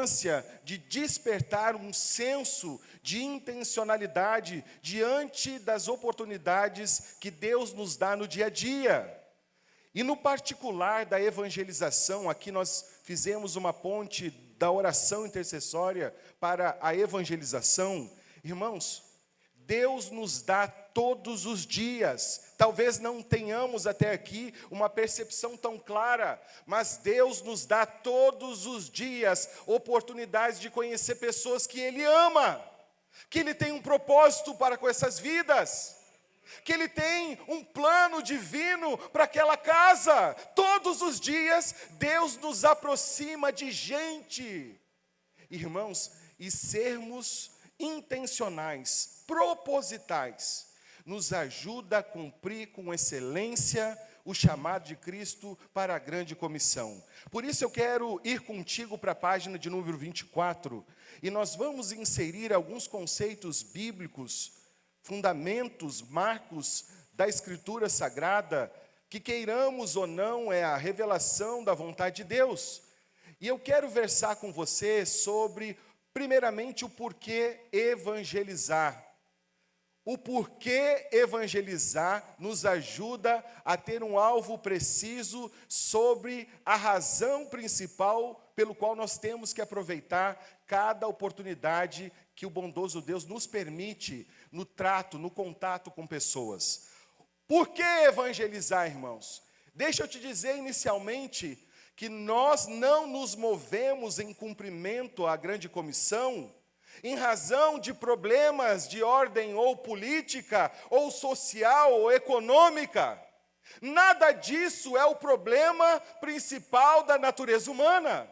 importância de despertar um senso de intencionalidade diante das oportunidades que Deus nos dá no dia a dia. E no particular da evangelização, aqui nós fizemos uma ponte da oração intercessória para a evangelização. Irmãos, Deus nos dá todos os dias. Talvez não tenhamos até aqui uma percepção tão clara, mas Deus nos dá todos os dias oportunidades de conhecer pessoas que Ele ama, que Ele tem um propósito para com essas vidas, que Ele tem um plano divino para aquela casa. Todos os dias, Deus nos aproxima de gente. Irmãos, e sermos intencionais, propositais, nos ajuda a cumprir com excelência o chamado de Cristo para a grande comissão. Por isso eu quero ir contigo para a página de número 24, e nós vamos inserir alguns conceitos bíblicos, fundamentos, marcos da Escritura Sagrada, que queiramos ou não é a revelação da vontade de Deus. E eu quero versar com você sobre, primeiramente, o porquê evangelizar. O porquê evangelizar nos ajuda a ter um alvo preciso sobre a razão principal pelo qual nós temos que aproveitar cada oportunidade que o bondoso Deus nos permite no trato, no contato com pessoas. Por que evangelizar, irmãos? Deixa eu te dizer inicialmente que nós não nos movemos em cumprimento à grande comissão em razão de problemas de ordem ou política, ou social, ou econômica. Nada disso é o problema principal da natureza humana.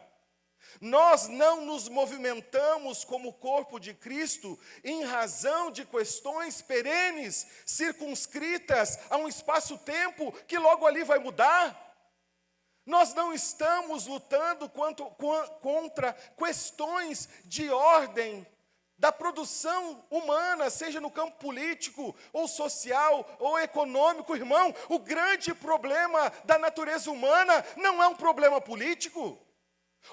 Nós não nos movimentamos como corpo de Cristo em razão de questões perenes, circunscritas a um espaço-tempo que logo ali vai mudar. Nós não estamos lutando contra questões de ordem da produção humana, seja no campo político, ou social, ou econômico, irmão. O grande problema da natureza humana não é um problema político.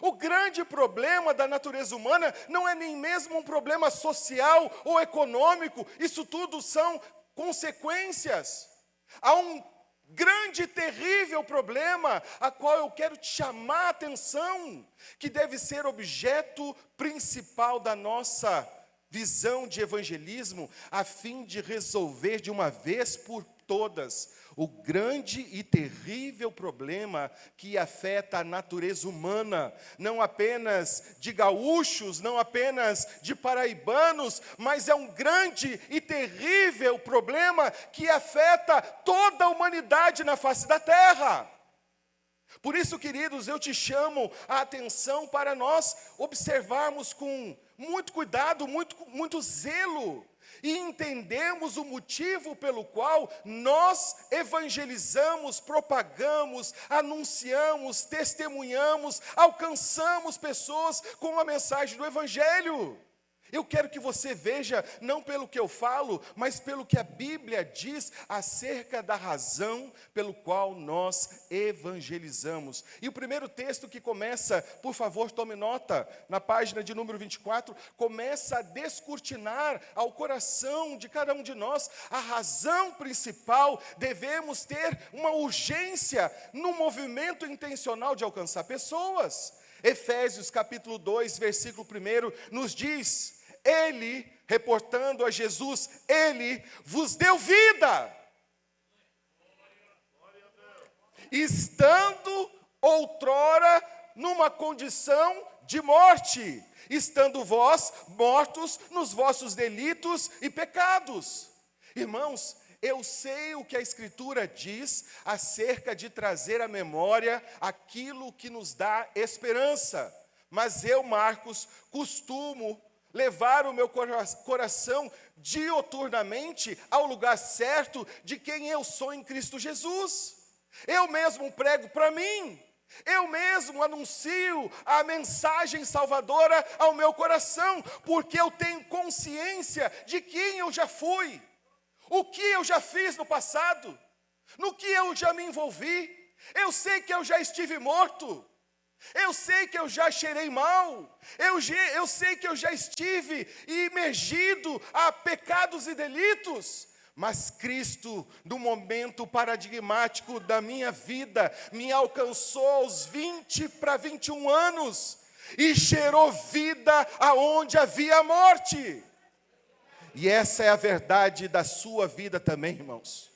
O grande problema da natureza humana não é nem mesmo um problema social ou econômico. Isso tudo são consequências. Há um grande e terrível problema, a qual eu quero te chamar a atenção, que deve ser objeto principal da nossa visão de evangelismo, a fim de resolver de uma vez por todas o grande e terrível problema que afeta a natureza humana, não apenas de gaúchos, não apenas de paraibanos, mas é um grande e terrível problema que afeta toda a humanidade na face da terra. Por isso, queridos, eu te chamo a atenção para nós observarmos com muito cuidado, muito zelo, e entendemos o motivo pelo qual nós evangelizamos, propagamos, anunciamos, testemunhamos, alcançamos pessoas com a mensagem do Evangelho. Eu quero que você veja, não pelo que eu falo, mas pelo que a Bíblia diz acerca da razão pelo qual nós evangelizamos. E o primeiro texto que começa, por favor, tome nota, na página de número 24, começa a descortinar ao coração de cada um de nós a razão principal. Devemos ter uma urgência no movimento intencional de alcançar pessoas. Efésios capítulo 2, versículo 1, nos diz: Ele, reportando a Jesus, Ele vos deu vida, estando outrora numa condição de morte, estando vós mortos nos vossos delitos e pecados. Irmãos, eu sei o que a Escritura diz acerca de trazer à memória aquilo que nos dá esperança, mas eu, Marcos, costumo levar o meu coração dioturnamente ao lugar certo de quem eu sou em Cristo Jesus. Eu mesmo prego para mim, eu mesmo anuncio a mensagem salvadora ao meu coração, porque eu tenho consciência de quem eu já fui, o que eu já fiz no passado, no que eu já me envolvi. Eu sei que eu já estive morto, Eu sei que eu já cheirei mal, eu sei que eu já estive imergido a pecados e delitos, mas Cristo, no momento paradigmático da minha vida, me alcançou aos 20 para 21 anos, e gerou vida aonde havia morte. E essa é a verdade da sua vida também, irmãos.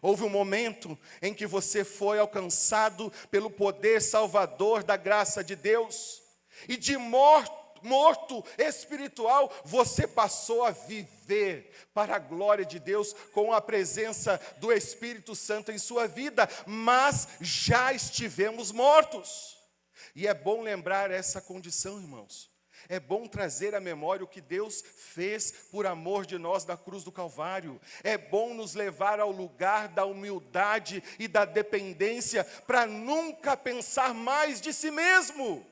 Houve um momento em que você foi alcançado pelo poder salvador da graça de Deus, e de morto espiritual, você passou a viver para a glória de Deus, com a presença do Espírito Santo em sua vida, mas já estivemos mortos. E é bom lembrar essa condição, irmãos. É bom trazer à memória o que Deus fez por amor de nós na cruz do Calvário. É bom nos levar ao lugar da humildade e da dependência, para nunca pensar mais de si mesmo,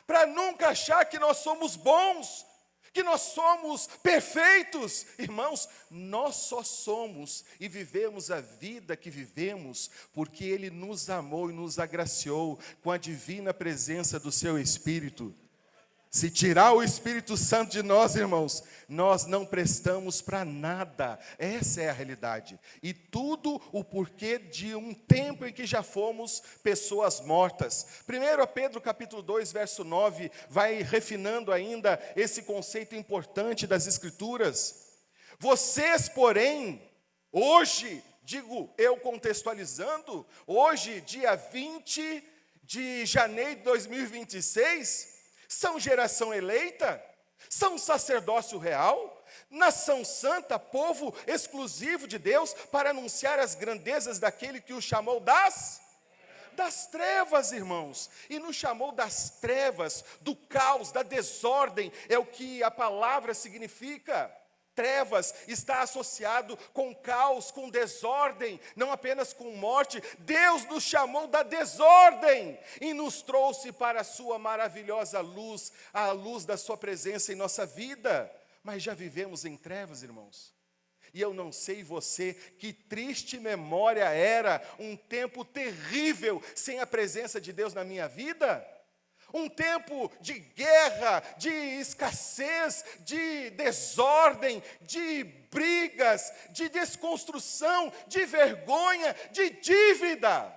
para nunca achar que nós somos bons, que nós somos perfeitos. Irmãos, nós só somos e vivemos a vida que vivemos porque Ele nos amou e nos agraciou com a divina presença do Seu Espírito. Se tirar o Espírito Santo de nós, irmãos, nós não prestamos para nada. Essa é a realidade. E tudo o porquê de um tempo em que já fomos pessoas mortas. 1 Pedro capítulo 2, verso 9, vai refinando ainda esse conceito importante das Escrituras. Vocês, porém, hoje, digo eu contextualizando, hoje, dia 20 de janeiro de 2026, são geração eleita, são sacerdócio real, nação santa, povo exclusivo de Deus, para anunciar as grandezas daquele que o chamou das trevas, irmãos, e nos chamou das trevas, do caos, da desordem, é o que a palavra significa. Trevas está associado com caos, com desordem, não apenas com morte. Deus nos chamou da desordem e nos trouxe para a sua maravilhosa luz, a luz da sua presença em nossa vida. Mas já vivemos em trevas, irmãos. E eu não sei você, que triste memória era um tempo terrível sem a presença de Deus na minha vida. Um tempo de guerra, de escassez, de desordem, de brigas, de desconstrução, de vergonha, de dívida.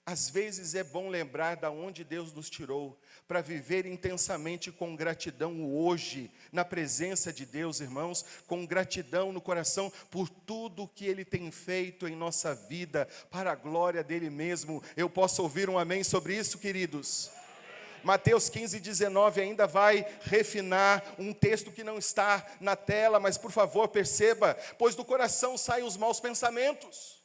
Às vezes é bom lembrar de onde Deus nos tirou, para viver intensamente com gratidão hoje, na presença de Deus, irmãos, com gratidão no coração por tudo que Ele tem feito em nossa vida, para a glória dEle mesmo. Eu posso ouvir um amém sobre isso, queridos? Mateus 15, 19 ainda vai refinar um texto que não está na tela, mas por favor perceba: pois do coração saem os maus pensamentos.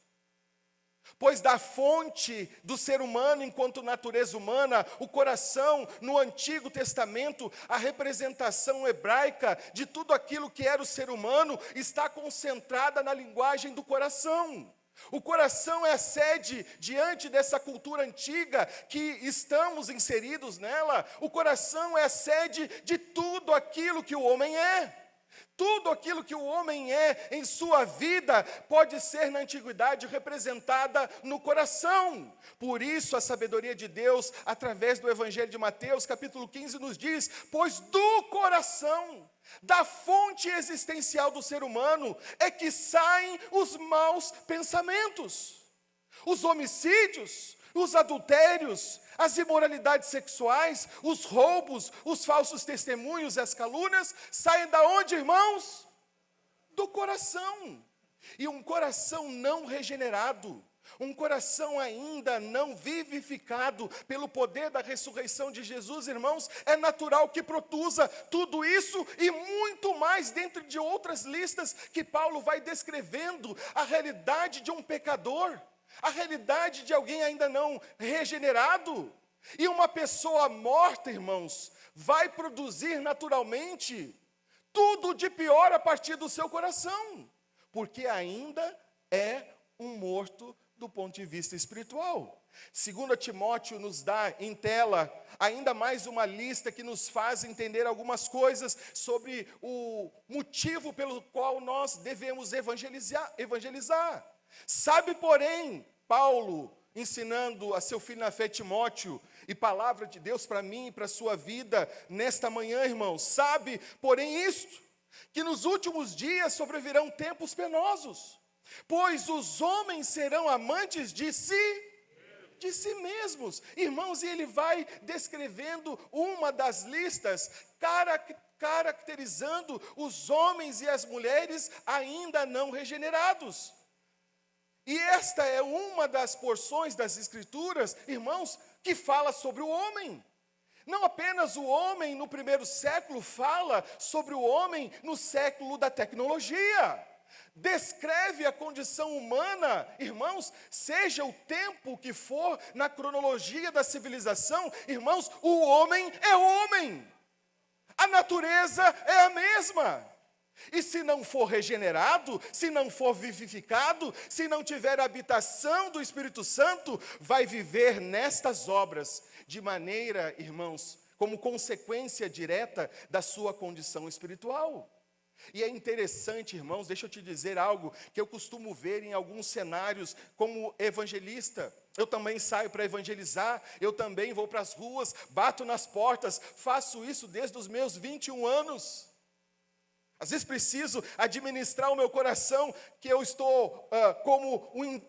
Pois da fonte do ser humano enquanto natureza humana, o coração, no Antigo Testamento, a representação hebraica de tudo aquilo que era o ser humano, está concentrada na linguagem do coração. O coração é a sede, diante dessa cultura antiga que estamos inseridos nela, o coração é a sede de tudo aquilo que o homem é. Tudo aquilo que o homem é em sua vida pode ser na antiguidade representada no coração. Por isso a sabedoria de Deus, através do Evangelho de Mateus, capítulo 15, nos diz: pois do coração, da fonte existencial do ser humano, é que saem os maus pensamentos, os homicídios, os adultérios, as imoralidades sexuais, os roubos, os falsos testemunhos e as calúnias, saem da onde, irmãos? Do coração. E um coração não regenerado, um coração ainda não vivificado pelo poder da ressurreição de Jesus, irmãos, é natural que produza tudo isso e muito mais, dentro de outras listas que Paulo vai descrevendo a realidade de um pecador, a realidade de alguém ainda não regenerado. E uma pessoa morta, irmãos, vai produzir naturalmente tudo de pior a partir do seu coração, porque ainda é um morto do ponto de vista espiritual. 2 Timóteo nos dá em tela ainda mais uma lista que nos faz entender algumas coisas sobre o motivo pelo qual nós devemos evangelizar. Sabe, porém, Paulo, ensinando a seu filho na fé Timóteo, E palavra de Deus para mim e para a sua vida nesta manhã, irmãos. Sabe, porém, isto, que nos últimos dias sobrevirão tempos penosos, pois os homens serão amantes de si mesmos. Irmãos, e ele vai descrevendo uma das listas, caracterizando os homens e as mulheres ainda não regenerados. E esta é uma das porções das Escrituras, irmãos, que fala sobre o homem. Não apenas o homem no primeiro século fala sobre o homem no século da tecnologia. Descreve a condição humana, irmãos, seja o tempo que for na cronologia da civilização, irmãos, o homem é homem. A natureza é a mesma. E se não for regenerado, se não for vivificado, se não tiver habitação do Espírito Santo, vai viver nestas obras, de maneira, irmãos, como consequência direta da sua condição espiritual. E é interessante, irmãos, deixa eu te dizer algo que eu costumo ver em alguns cenários como evangelista. Eu também saio para evangelizar, eu também vou para as ruas, bato nas portas, faço isso desde os meus 21 anos. Às vezes preciso administrar o meu coração, que eu estou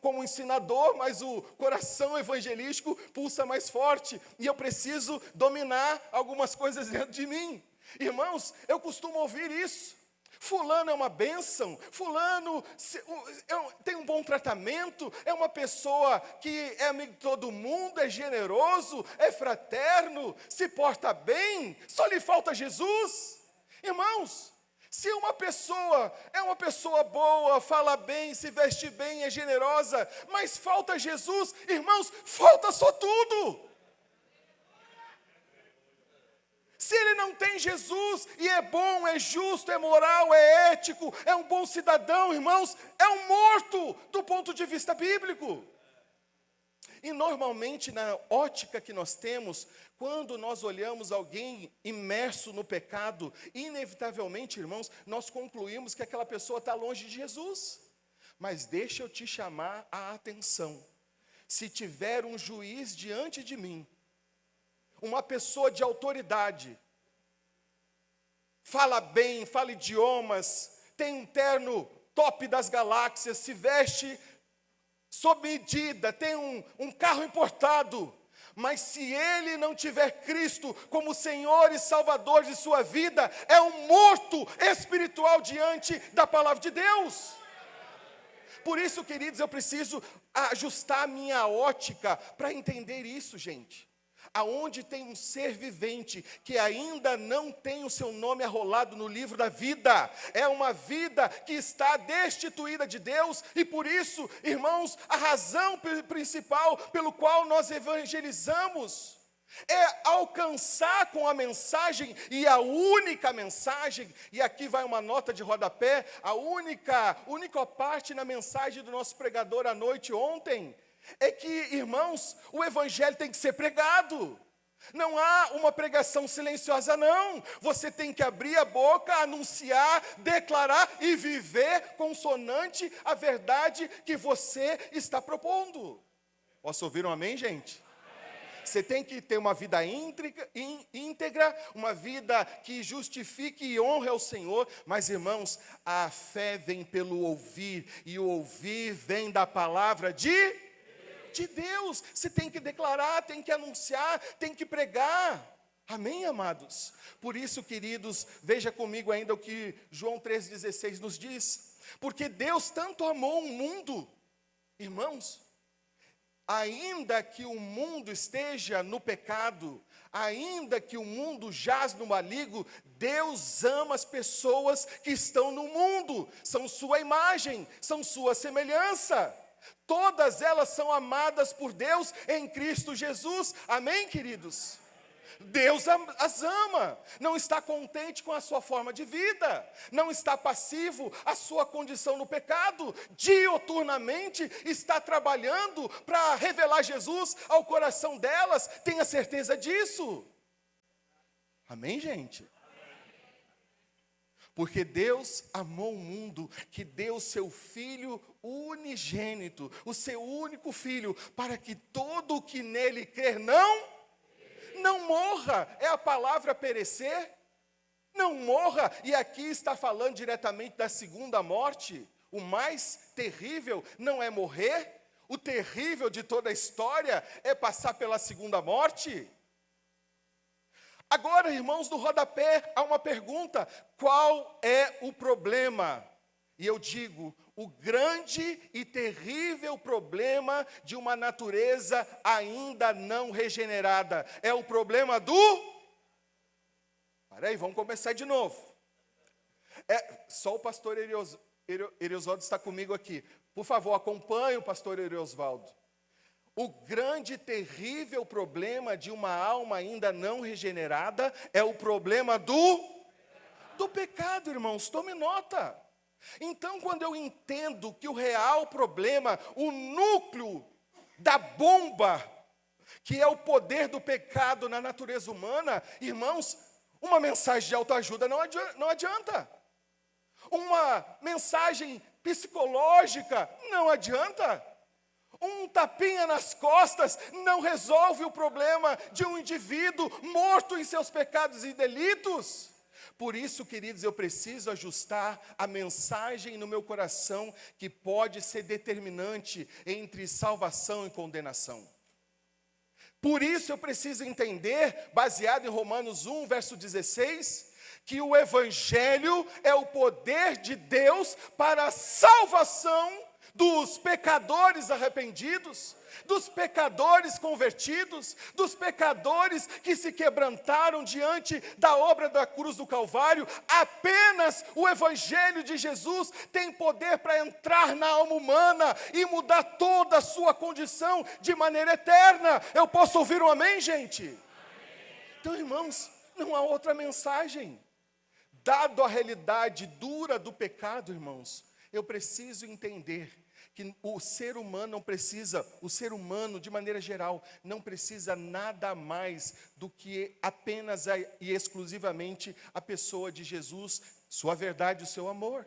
como ensinador, mas o coração evangelístico pulsa mais forte, e eu preciso dominar algumas coisas dentro de mim. Irmãos, eu costumo ouvir isso. Fulano é uma bênção, fulano tem um bom tratamento, é uma pessoa que é amigo de todo mundo, é generoso, é fraterno, se porta bem, só lhe falta Jesus. Irmãos, se uma pessoa é uma pessoa boa, fala bem, se veste bem, é generosa, mas falta Jesus, irmãos, falta só tudo. Se ele não tem Jesus, e é bom, é justo, é moral, é ético, é um bom cidadão, irmãos, é um morto do ponto de vista bíblico. E normalmente na ótica que nós temos, quando nós olhamos alguém imerso no pecado, inevitavelmente, irmãos, nós concluímos que aquela pessoa está longe de Jesus. Mas deixa eu te chamar a atenção. Se tiver um juiz diante de mim, uma pessoa de autoridade, fala bem, fala idiomas, tem um terno top das galáxias, se veste sob medida, tem um carro importado, mas se ele não tiver Cristo como Senhor e Salvador de sua vida, é um morto espiritual diante da palavra de Deus. Por isso, queridos, eu preciso ajustar a minha ótica para entender isso, gente. Aonde tem um ser vivente que ainda não tem o seu nome arrolado no livro da vida, é uma vida que está destituída de Deus, e por isso, irmãos, a razão principal pelo qual nós evangelizamos é alcançar com a mensagem, e a única mensagem, e aqui vai uma nota de rodapé, a única parte na mensagem do nosso pregador à noite ontem, é que, irmãos, o evangelho tem que ser pregado. Não há uma pregação silenciosa, não. Você tem que abrir a boca, anunciar, declarar e viver consonante à verdade que você está propondo. Posso ouvir um amém, gente? Você tem que ter uma vida íntegra, uma vida que justifique e honre ao Senhor. Mas, irmãos, a fé vem pelo ouvir, e o ouvir vem da palavra de Deus. Você tem que declarar, tem que anunciar, tem que pregar. Amém, amados? Por isso, queridos, veja comigo ainda o que João 3,16 nos diz. Porque Deus tanto amou o mundo, irmãos, ainda que o mundo esteja no pecado, ainda que o mundo jaz no maligno, Deus ama as pessoas que estão no mundo, são sua imagem, são sua semelhança. Todas elas são amadas por Deus em Cristo Jesus. Amém, queridos? Deus as ama, não está contente com a sua forma de vida, não está passivo à sua condição no pecado, diuturnamente está trabalhando para revelar Jesus ao coração delas, tenha certeza disso. Amém, gente? Porque Deus amou o mundo, que deu o seu Filho unigênito, o seu único Filho, para que todo o que nele crer não Não morra, é a palavra perecer. Não morra, e aqui está falando diretamente da segunda morte. O mais terrível não é morrer, o terrível de toda a história é passar pela segunda morte. Agora, irmãos, no rodapé há uma pergunta: qual é o problema? E eu digo, o grande e terrível problema de uma natureza ainda não regenerada é o problema do... Peraí, vamos começar de novo. Só o pastor Eriosvaldo está comigo aqui. Por favor, acompanhe o pastor Eriosvaldo. O grande e terrível problema de uma alma ainda não regenerada é o problema do pecado, irmãos. Tome nota. Então, quando eu entendo que o real problema, o núcleo da bomba, que é o poder do pecado na natureza humana, irmãos, uma mensagem de autoajuda não adianta. Uma mensagem psicológica não adianta. Um tapinha nas costas não resolve o problema de um indivíduo morto em seus pecados e delitos. Por isso, queridos, eu preciso ajustar a mensagem no meu coração, que pode ser determinante entre salvação e condenação. Por isso eu preciso entender, baseado em Romanos 1, verso 16, que o Evangelho é o poder de Deus para a salvação dos pecadores arrependidos, dos pecadores convertidos, dos pecadores que se quebrantaram diante da obra da cruz do Calvário. Apenas o Evangelho de Jesus tem poder para entrar na alma humana e mudar toda a sua condição de maneira eterna. Eu posso ouvir um amém, gente? Amém. Então, irmãos, não há outra mensagem. Dado a realidade dura do pecado, irmãos, eu preciso entender que o ser humano não precisa, o ser humano de maneira geral, não precisa nada mais do que apenas e exclusivamente a pessoa de Jesus, sua verdade, o seu amor.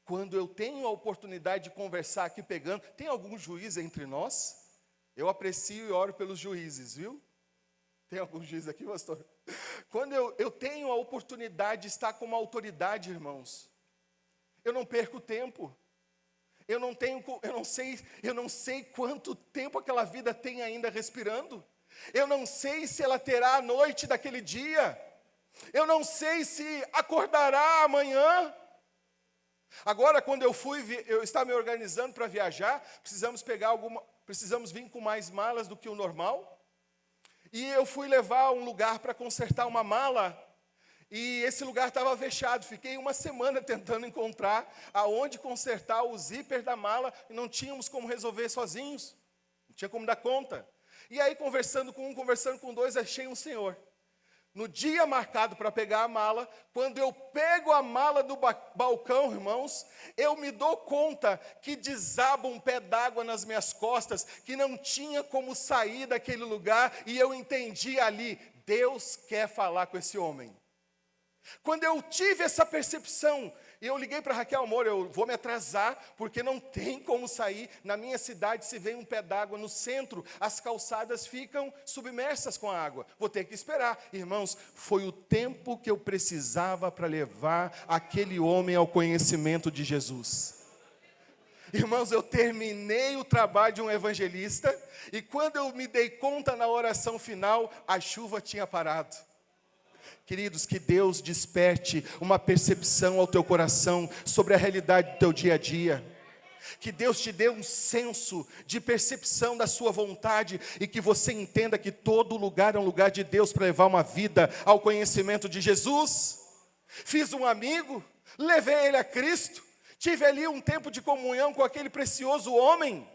Quando eu tenho a oportunidade de conversar aqui pegando, tem algum juiz entre nós? Eu aprecio e oro pelos juízes, viu? Tem algum juiz aqui, pastor? Quando eu tenho a oportunidade de estar com uma autoridade, irmãos, eu não perco tempo. Eu não sei quanto tempo aquela vida tem ainda respirando. Eu não sei se ela terá a noite daquele dia. Eu não sei se acordará amanhã. Agora, quando eu estava me organizando para viajar, precisamos vir com mais malas do que o normal. E eu fui levar um lugar para consertar uma mala. E esse lugar estava fechado. Fiquei uma semana tentando encontrar aonde consertar o zíper da mala, e não tínhamos como resolver sozinhos. Não tinha como dar conta. E aí, conversando com um, conversando com dois, achei um senhor. No dia marcado para pegar a mala, quando eu pego a mala do balcão, irmãos, eu me dou conta que desaba um pé d'água nas minhas costas, que não tinha como sair daquele lugar, e eu entendi ali, Deus quer falar com esse homem. Quando eu tive essa percepção, eu liguei para Raquel: amor, eu vou me atrasar, porque não tem como sair. Na minha cidade, se vem um pé d'água no centro, as calçadas ficam submersas com a água. Vou ter que esperar. Irmãos, foi o tempo que eu precisava para levar aquele homem ao conhecimento de Jesus. Irmãos, eu terminei o trabalho de um evangelista, e quando eu me dei conta na oração final, a chuva tinha parado. Queridos, que Deus desperte uma percepção ao teu coração sobre a realidade do teu dia a dia. Que Deus te dê um senso de percepção da sua vontade, e que você entenda que todo lugar é um lugar de Deus para levar uma vida ao conhecimento de Jesus. Fiz um amigo, levei ele a Cristo, tive ali um tempo de comunhão com aquele precioso homem,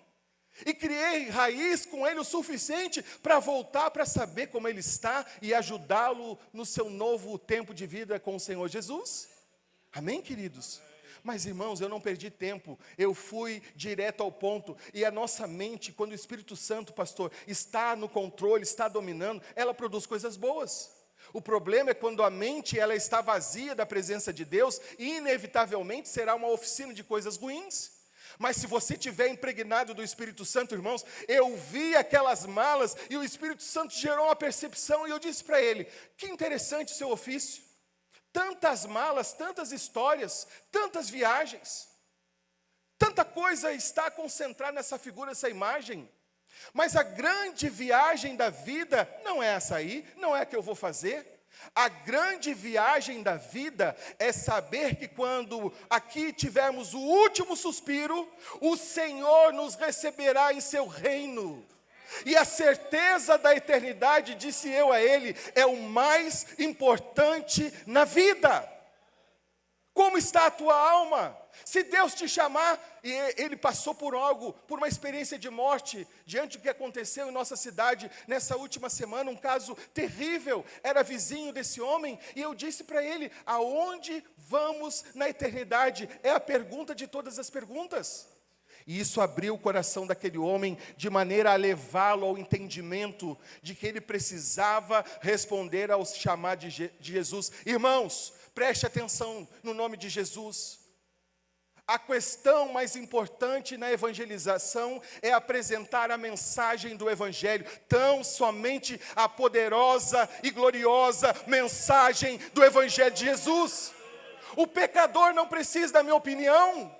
e criei raiz com ele o suficiente para voltar para saber como ele está e ajudá-lo no seu novo tempo de vida com o Senhor Jesus. Amém, queridos? Mas, irmãos, eu não perdi tempo, eu fui direto ao ponto. E a nossa mente, quando o Espírito Santo, pastor, está no controle, está dominando, ela produz coisas boas. O problema é quando a mente ela está vazia da presença de Deus, e inevitavelmente será uma oficina de coisas ruins. Mas se você tiver impregnado do Espírito Santo, irmãos, eu vi aquelas malas e o Espírito Santo gerou uma percepção e eu disse para ele: que interessante o seu ofício. Tantas malas, tantas histórias, tantas viagens, tanta coisa está concentrada nessa figura, essa imagem. Mas a grande viagem da vida não é essa aí, não é a que eu vou fazer. A grande viagem da vida é saber que quando aqui tivermos o último suspiro, o Senhor nos receberá em seu reino. E a certeza da eternidade, disse eu a ele, é o mais importante na vida. Como está a tua alma? Se Deus te chamar, e ele passou por algo, por uma experiência de morte, diante do que aconteceu em nossa cidade, nessa última semana, um caso terrível, era vizinho desse homem, e eu disse para ele: aonde vamos na eternidade? É a pergunta de todas as perguntas. E isso abriu o coração daquele homem, de maneira a levá-lo ao entendimento de que ele precisava responder ao chamado de Jesus. Irmãos, preste atenção no nome de Jesus. A questão mais importante na evangelização é apresentar a mensagem do Evangelho, tão somente a poderosa e gloriosa mensagem do Evangelho de Jesus. O pecador não precisa da minha opinião,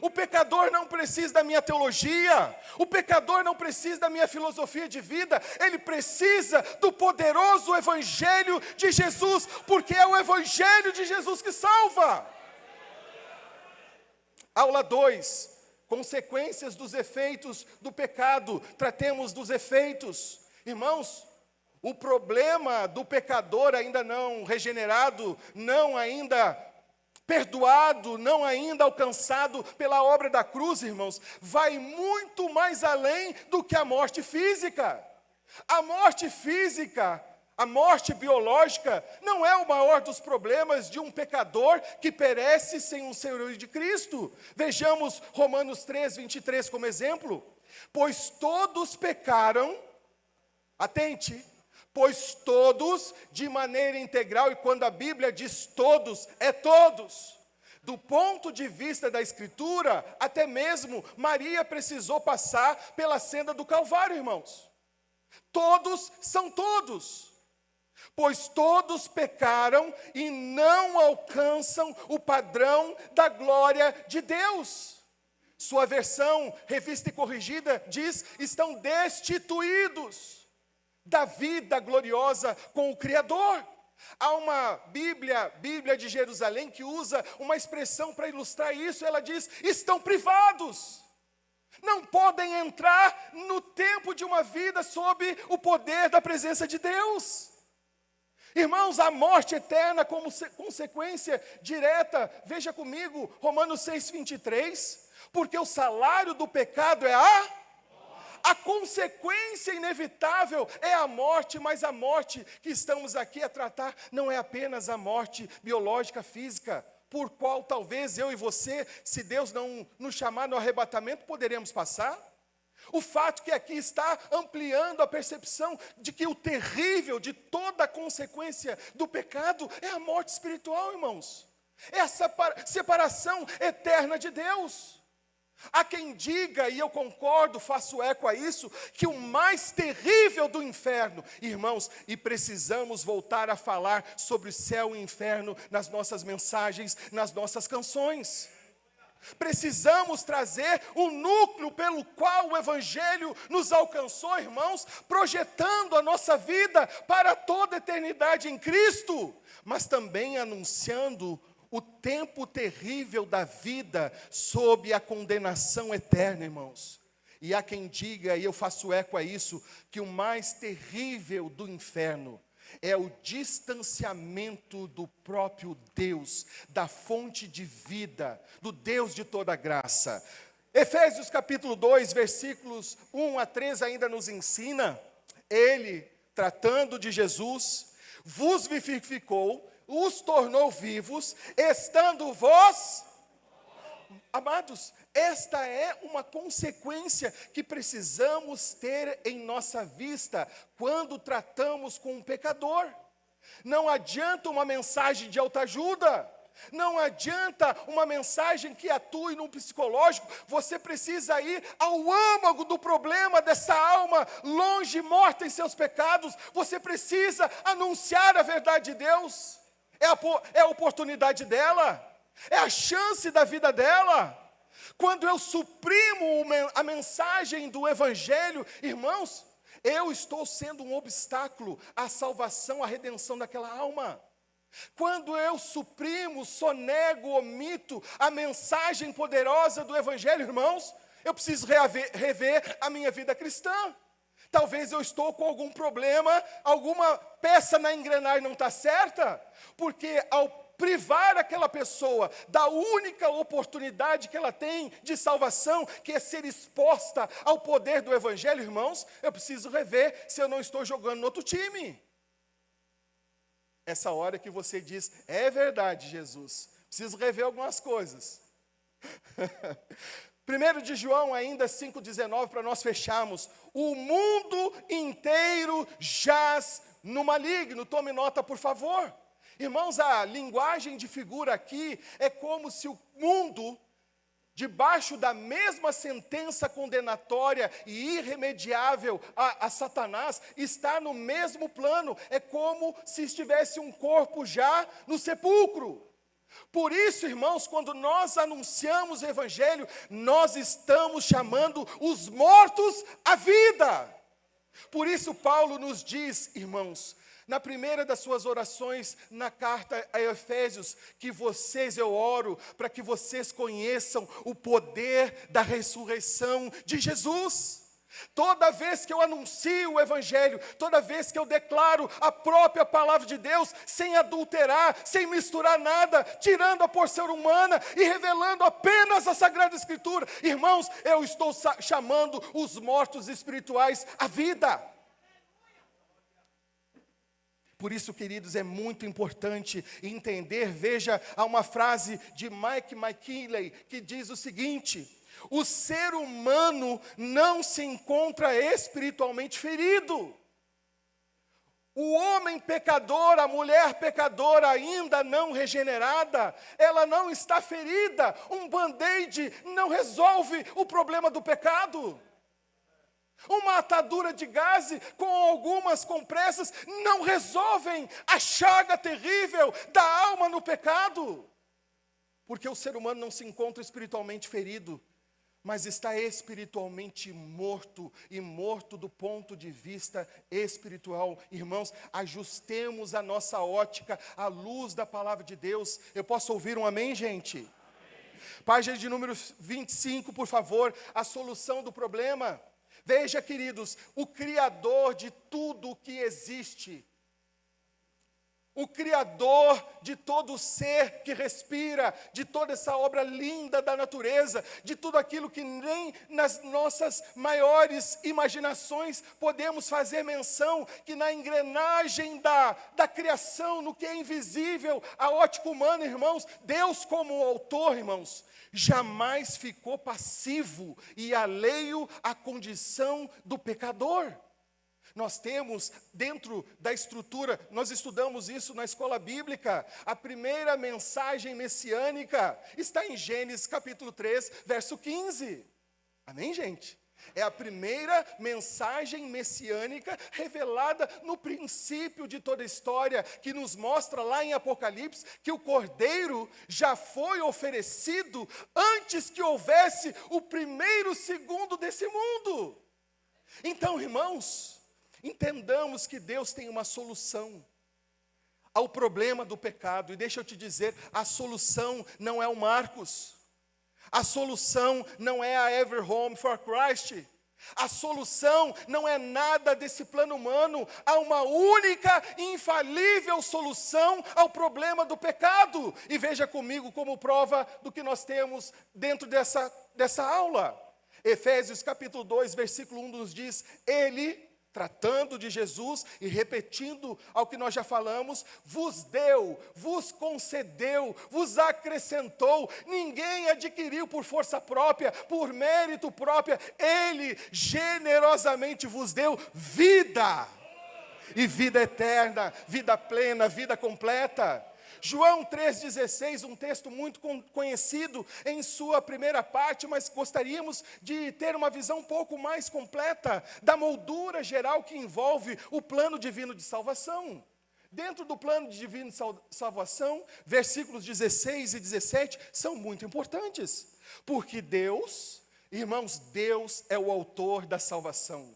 o pecador não precisa da minha teologia, o pecador não precisa da minha filosofia de vida, ele precisa do poderoso Evangelho de Jesus, porque é o Evangelho de Jesus que salva. Aula 2, consequências dos efeitos do pecado. Tratemos dos efeitos. Irmãos, o problema do pecador ainda não regenerado, não ainda perdoado, não ainda alcançado pela obra da cruz, irmãos, vai muito mais além do que a morte física. A morte física, a morte biológica, não é o maior dos problemas de um pecador que perece sem o Senhor de Cristo. Vejamos Romanos 3, 23 como exemplo. Pois todos pecaram, atente, pois todos de maneira integral, e quando a Bíblia diz todos, é todos. Do ponto de vista da Escritura, até mesmo Maria precisou passar pela senda do Calvário, irmãos. Todos são todos. Pois todos pecaram e não alcançam o padrão da glória de Deus. Sua versão, revista e corrigida, diz: estão destituídos da vida gloriosa com o Criador. Há uma Bíblia de Jerusalém, que usa uma expressão para ilustrar isso. Ela diz: estão privados. Não podem entrar no tempo de uma vida sob o poder da presença de Deus. Irmãos, a morte eterna como consequência direta, veja comigo, Romanos 6, 23, porque o salário do pecado é a consequência inevitável é a morte, mas a morte que estamos aqui a tratar não é apenas a morte biológica, física, por qual talvez eu e você, se Deus não nos chamar no arrebatamento, poderemos passar. O fato que aqui está ampliando a percepção de que o terrível de toda a consequência do pecado é a morte espiritual, irmãos. É a separação eterna de Deus. Há quem diga, e eu concordo, faço eco a isso, que o mais terrível do inferno, irmãos, e precisamos voltar a falar sobre o céu e o inferno nas nossas mensagens, nas nossas canções. Precisamos trazer o núcleo pelo qual o Evangelho nos alcançou, irmãos, projetando a nossa vida para toda a eternidade em Cristo, mas também anunciando o tempo terrível da vida sob a condenação eterna, irmãos. E há quem diga, e eu faço eco a isso, que o mais terrível do inferno é o distanciamento do próprio Deus, da fonte de vida, do Deus de toda graça. Efésios capítulo 2, versículos 1 a 3 ainda nos ensina, ele, tratando de Jesus, vos vivificou, os tornou vivos, estando vós, amados, esta é uma consequência que precisamos ter em nossa vista quando tratamos com um pecador. Não adianta uma mensagem de autoajuda, Não adianta uma mensagem que atue no psicológico, você precisa ir ao âmago do problema dessa alma, longe, morta em seus pecados. Você precisa anunciar a verdade de Deus. É a oportunidade dela, é a chance da vida dela. Quando eu suprimo a mensagem do Evangelho, irmãos, eu estou sendo um obstáculo à salvação, à redenção daquela alma. Quando eu suprimo, sonego, omito a mensagem poderosa do Evangelho, irmãos, eu preciso rever a minha vida cristã. Talvez eu estou com algum problema, alguma peça na engrenagem não está certa, porque ao privar aquela pessoa da única oportunidade que ela tem de salvação, que é ser exposta ao poder do Evangelho, irmãos, eu preciso rever se eu não estou jogando no outro time. Essa hora que você diz, é verdade, Jesus, preciso rever algumas coisas. 1 de João, ainda 5,19, para nós fecharmos. O mundo inteiro jaz no maligno. Tome nota, por favor. Irmãos, a linguagem de figura aqui é como se o mundo, debaixo da mesma sentença condenatória e irremediável a Satanás, está no mesmo plano. É como se estivesse um corpo já no sepulcro. Por isso, irmãos, quando nós anunciamos o Evangelho, nós estamos chamando os mortos à vida. Por isso Paulo nos diz, irmãos, na primeira das suas orações, na carta a Efésios, que eu oro para que vocês conheçam o poder da ressurreição de Jesus. Toda vez que eu anuncio o Evangelho, toda vez que eu declaro a própria palavra de Deus, sem adulterar, sem misturar nada, tirando a porção humana e revelando apenas a Sagrada Escritura, irmãos, eu estou chamando os mortos espirituais à vida. Por isso, queridos, é muito importante entender, veja, há uma frase de Mike McKinley que diz o seguinte: o ser humano não se encontra espiritualmente ferido. O homem pecador, a mulher pecadora ainda não regenerada, ela não está ferida. Um band-aid não resolve o problema do pecado. Uma atadura de gaze com algumas compressas não resolvem a chaga terrível da alma no pecado. Porque o ser humano não se encontra espiritualmente ferido, mas está espiritualmente morto, e morto do ponto de vista espiritual. Irmãos, ajustemos a nossa ótica à luz da palavra de Deus. Eu posso ouvir um amém, gente? Amém. Página de número 25, por favor, a solução do problema. Veja, queridos, o Criador de tudo o que existe, o Criador de todo ser que respira, de toda essa obra linda da natureza, de tudo aquilo que nem nas nossas maiores imaginações podemos fazer menção, que na engrenagem da criação, no que é invisível, a ótica humana, irmãos, Deus como autor, irmãos, jamais ficou passivo e alheio à condição do pecador. Nós temos dentro da estrutura, nós estudamos isso na escola bíblica, a primeira mensagem messiânica está em Gênesis capítulo 3, verso 15. Amém, gente? É a primeira mensagem messiânica revelada no princípio de toda a história, que nos mostra lá em Apocalipse que o Cordeiro já foi oferecido antes que houvesse o primeiro segundo desse mundo. Então, irmãos, entendamos que Deus tem uma solução ao problema do pecado. E deixa eu te dizer, a solução não é o Marcos. A solução não é a Every Home for Christ. A solução não é nada desse plano humano. Há uma única e infalível solução ao problema do pecado. E veja comigo como prova do que nós temos dentro dessa aula. Efésios capítulo 2, versículo 1 nos diz: Ele, tratando de Jesus e repetindo ao que nós já falamos, vos deu, vos concedeu, vos acrescentou. Ninguém adquiriu por força própria, por mérito próprio. Ele generosamente vos deu vida, e vida eterna, vida plena, vida completa. João 3,16, um texto muito conhecido em sua primeira parte, mas gostaríamos de ter uma visão um pouco mais completa da moldura geral que envolve o plano divino de salvação. Dentro do plano divino de salvação, versículos 16 e 17 são muito importantes, porque Deus, irmãos, Deus é o autor da salvação,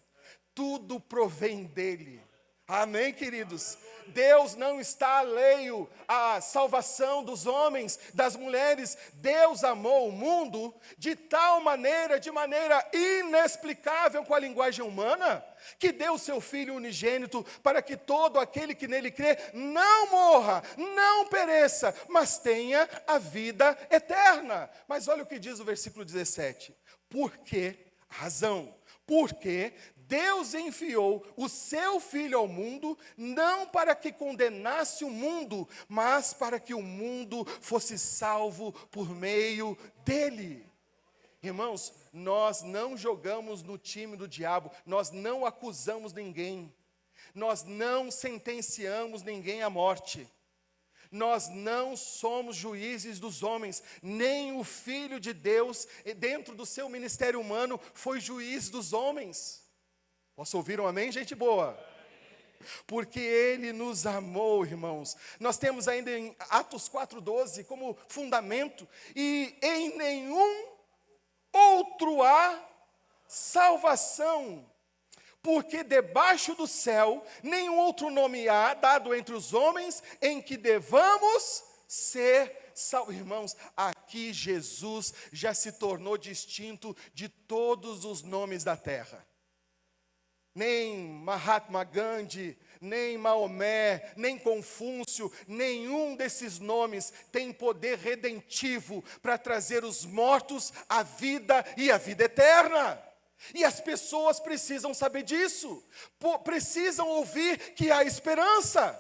tudo provém dele. Amém, queridos? Deus não está alheio à salvação dos homens, das mulheres. Deus amou o mundo de tal maneira, de maneira inexplicável com a linguagem humana, que deu o seu Filho unigênito para que todo aquele que nele crê não morra, não pereça, mas tenha a vida eterna. Mas olha o que diz o versículo 17. Por que razão? Porque Deus enviou o seu Filho ao mundo, não para que condenasse o mundo, mas para que o mundo fosse salvo por meio dele. Irmãos, nós não jogamos no time do diabo, nós não acusamos ninguém, nós não sentenciamos ninguém à morte. Nós não somos juízes dos homens, nem o Filho de Deus, dentro do seu ministério humano, foi juiz dos homens. Posso ouvir um amém, gente boa? Porque Ele nos amou, irmãos. Nós temos ainda em Atos 4,12 como fundamento, e em nenhum outro há salvação, porque debaixo do céu nenhum outro nome há dado entre os homens em que devamos ser salvos. Irmãos, aqui Jesus já se tornou distinto de todos os nomes da terra. Nem Mahatma Gandhi, nem Maomé, nem Confúcio, nenhum desses nomes tem poder redentivo para trazer os mortos à vida e à vida eterna. E as pessoas precisam saber disso, precisam ouvir que há esperança,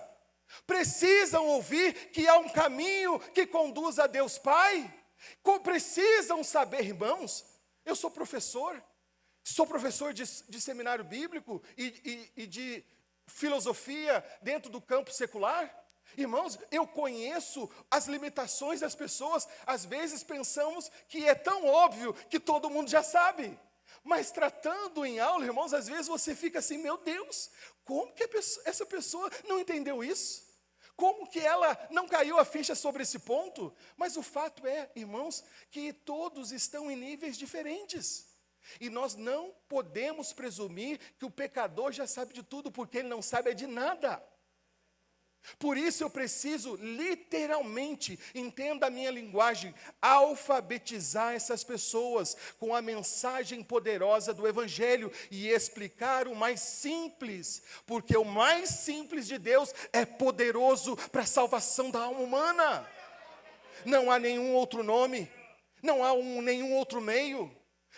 precisam ouvir que há um caminho que conduz a Deus Pai, precisam saber, irmãos, eu sou professor de seminário bíblico e de filosofia dentro do campo secular. Irmãos, eu conheço as limitações das pessoas. Às vezes pensamos que é tão óbvio que todo mundo já sabe. Mas tratando em aula, irmãos, às vezes você fica assim, meu Deus, como que essa pessoa não entendeu isso? Como que ela não caiu a ficha sobre esse ponto? Mas o fato é, irmãos, que todos estão em níveis diferentes. E nós não podemos presumir que o pecador já sabe de tudo, porque ele não sabe de nada. Por isso eu preciso literalmente, entenda a minha linguagem, alfabetizar essas pessoas com a mensagem poderosa do Evangelho e explicar o mais simples, porque o mais simples de Deus é poderoso para a salvação da alma humana. Não há nenhum outro nome, não há nenhum outro meio,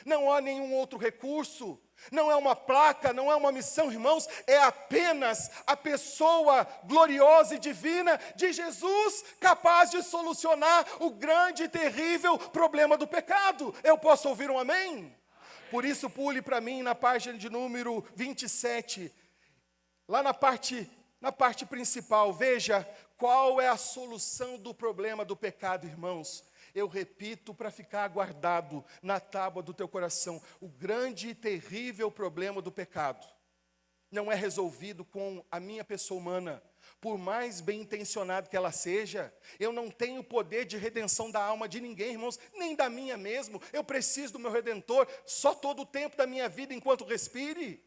não há nenhum outro recurso. Não é uma placa, não é uma missão, irmãos, é apenas a pessoa gloriosa e divina de Jesus, capaz de solucionar o grande e terrível problema do pecado. Eu posso ouvir um amém? Por isso, pule para mim na página de número 27, lá na parte principal, veja qual é a solução do problema do pecado, irmãos. Eu repito para ficar guardado na tábua do teu coração, o grande e terrível problema do pecado não é resolvido com a minha pessoa humana, por mais bem intencionado que ela seja. Eu não tenho poder de redenção da alma de ninguém, irmãos, nem da minha mesmo. Eu preciso do meu Redentor só todo o tempo da minha vida enquanto respire.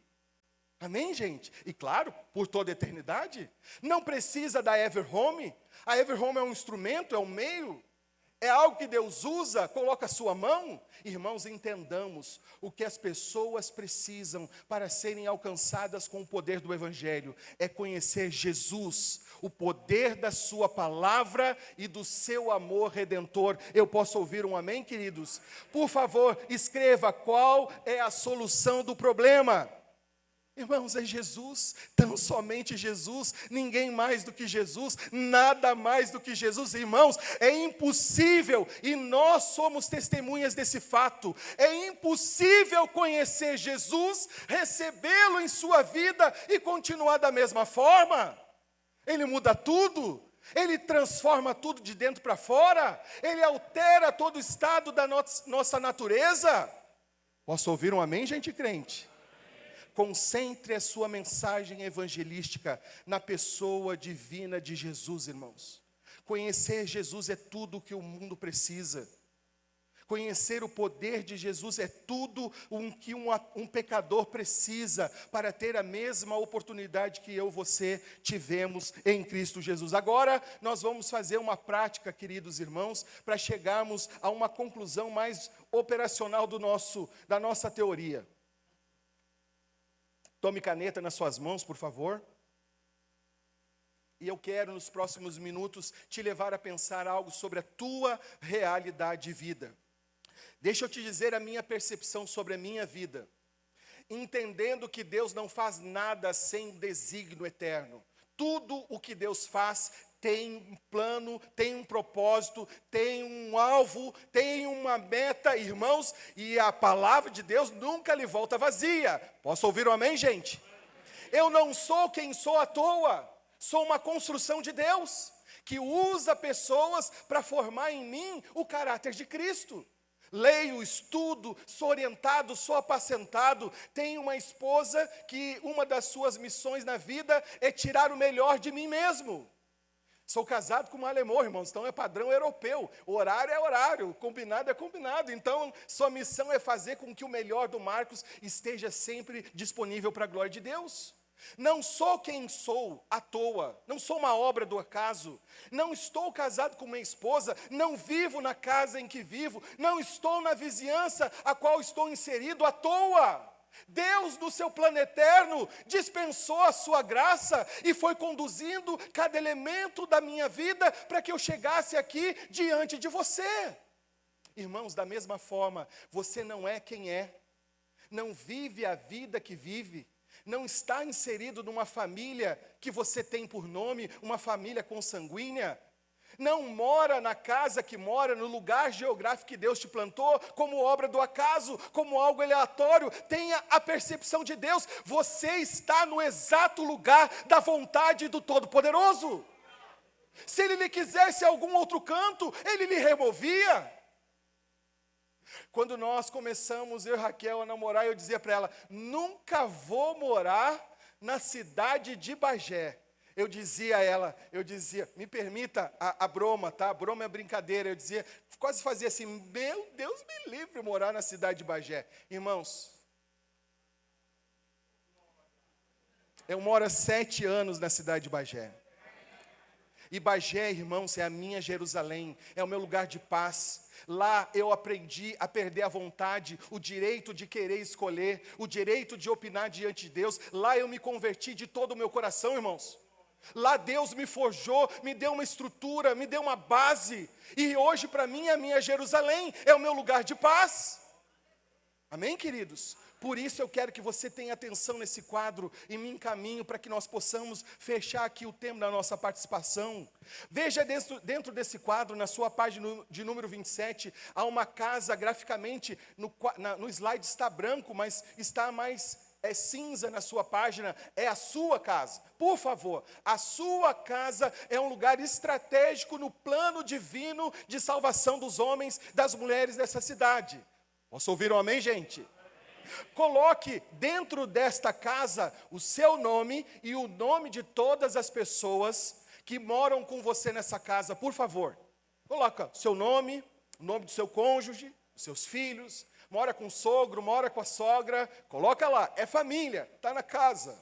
Amém, gente? E claro, por toda a eternidade. Não precisa da Everhome. A Everhome é um instrumento, é um meio. É algo que Deus usa, coloca a sua mão. Irmãos, entendamos o que as pessoas precisam para serem alcançadas com o poder do Evangelho. É conhecer Jesus, o poder da sua palavra e do seu amor redentor. Eu posso ouvir um amém, queridos? Por favor, escreva qual é a solução do problema. Irmãos, é Jesus, tão somente Jesus, ninguém mais do que Jesus, nada mais do que Jesus. Irmãos, é impossível, e nós somos testemunhas desse fato, é impossível conhecer Jesus, recebê-lo em sua vida e continuar da mesma forma. Ele muda tudo. Ele transforma tudo de dentro para fora, Ele altera todo o estado da nossa natureza. Posso ouvir um amém, gente crente? Concentre a sua mensagem evangelística na pessoa divina de Jesus, irmãos. Conhecer Jesus é tudo o que o mundo precisa. Conhecer o poder de Jesus é tudo o que um pecador precisa para ter a mesma oportunidade que eu e você tivemos em Cristo Jesus. Agora nós vamos fazer uma prática, queridos irmãos, para chegarmos a uma conclusão mais operacional da nossa teoria. Tome caneta nas suas mãos, por favor. E eu quero, nos próximos minutos, te levar a pensar algo sobre a tua realidade de vida. Deixa eu te dizer a minha percepção sobre a minha vida. Entendendo que Deus não faz nada sem desígnio eterno. Tudo o que Deus faz tem um plano, tem um propósito, tem um alvo, tem uma meta, irmãos, e a palavra de Deus nunca lhe volta vazia. Posso ouvir um amém, gente? Eu não sou quem sou à toa, sou uma construção de Deus, que usa pessoas para formar em mim o caráter de Cristo. Leio, estudo, sou orientado, sou apacentado. Tenho uma esposa que uma das suas missões na vida é tirar o melhor de mim mesmo. Sou casado com uma alemã, irmãos, então é padrão europeu. Horário é horário, combinado é combinado. Então, sua missão é fazer com que o melhor do Marcos esteja sempre disponível para a glória de Deus. Não sou quem sou à toa, não sou uma obra do acaso, não estou casado com minha esposa, não vivo na casa em que vivo, não estou na vizinhança a qual estou inserido à toa. Deus, no seu plano eterno, dispensou a sua graça e foi conduzindo cada elemento da minha vida para que eu chegasse aqui diante de você. Irmãos, da mesma forma, você não é quem é, não vive a vida que vive, não está inserido numa família que você tem por nome, uma família consanguínea, não mora na casa que mora, no lugar geográfico que Deus te plantou, como obra do acaso, como algo aleatório. Tenha a percepção de Deus, você está no exato lugar da vontade do Todo-Poderoso. Se Ele lhe quisesse algum outro canto, Ele lhe removia. Quando nós começamos, eu e Raquel, a namorar, eu dizia para ela, nunca vou morar na cidade de Bagé. Eu dizia a ela, me permita a broma, tá? A broma é brincadeira. Eu dizia, quase fazia assim, meu Deus me livre morar na cidade de Bagé. Irmãos, eu moro há 7 anos na cidade de Bagé. E Bagé, irmãos, é a minha Jerusalém, é o meu lugar de paz. Lá eu aprendi a perder a vontade, o direito de querer escolher, o direito de opinar diante de Deus. Lá eu me converti de todo o meu coração, irmãos. Lá Deus me forjou, me deu uma estrutura, me deu uma base. E hoje para mim a minha Jerusalém é o meu lugar de paz. Amém, queridos? Por isso eu quero que você tenha atenção nesse quadro e me encaminho para que nós possamos fechar aqui o tempo da nossa participação. Veja dentro desse quadro, na sua página de número 27, há uma casa graficamente, no slide está branco, mas está mais cinza na sua página, é a sua casa. Por favor, a sua casa é um lugar estratégico no plano divino de salvação dos homens, das mulheres dessa cidade. Posso ouvir um amém, gente? Coloque dentro desta casa o seu nome e o nome de todas as pessoas que moram com você nessa casa, por favor. Coloca seu nome, o nome do seu cônjuge, dos seus filhos, mora com o sogro, mora com a sogra, coloca lá, é família, está na casa.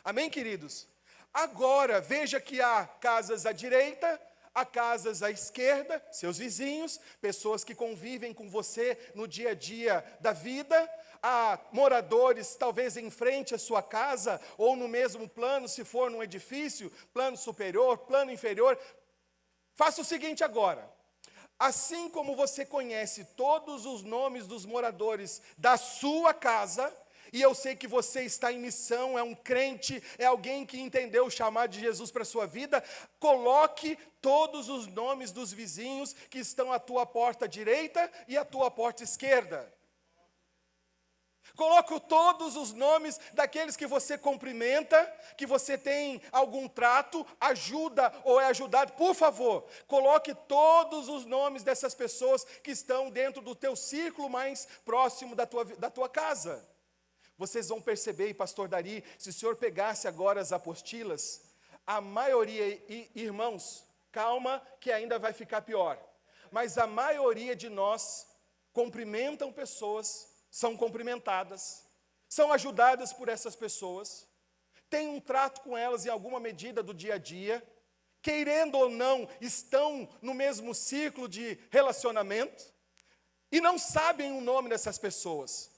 Amém, queridos? Agora, veja que há casas à direita, há casas à esquerda, seus vizinhos, pessoas que convivem com você no dia a dia da vida. Há moradores, talvez em frente à sua casa, ou no mesmo plano, se for num edifício, plano superior, plano inferior. Faça o seguinte agora. Assim como você conhece todos os nomes dos moradores da sua casa, e eu sei que você está em missão, é um crente, é alguém que entendeu o chamado de Jesus para a sua vida, coloque todos os nomes dos vizinhos que estão à tua porta direita e à tua porta esquerda. Coloque todos os nomes daqueles que você cumprimenta, que você tem algum trato, ajuda ou é ajudado. Por favor, coloque todos os nomes dessas pessoas que estão dentro do teu círculo mais próximo da tua casa. Vocês vão perceber, e pastor Dari, se o senhor pegasse agora as apostilas, a maioria, irmãos, calma que ainda vai ficar pior, mas a maioria de nós cumprimentam pessoas, são cumprimentadas, são ajudadas por essas pessoas, têm um trato com elas em alguma medida do dia a dia, querendo ou não, estão no mesmo ciclo de relacionamento, e não sabem o nome dessas pessoas.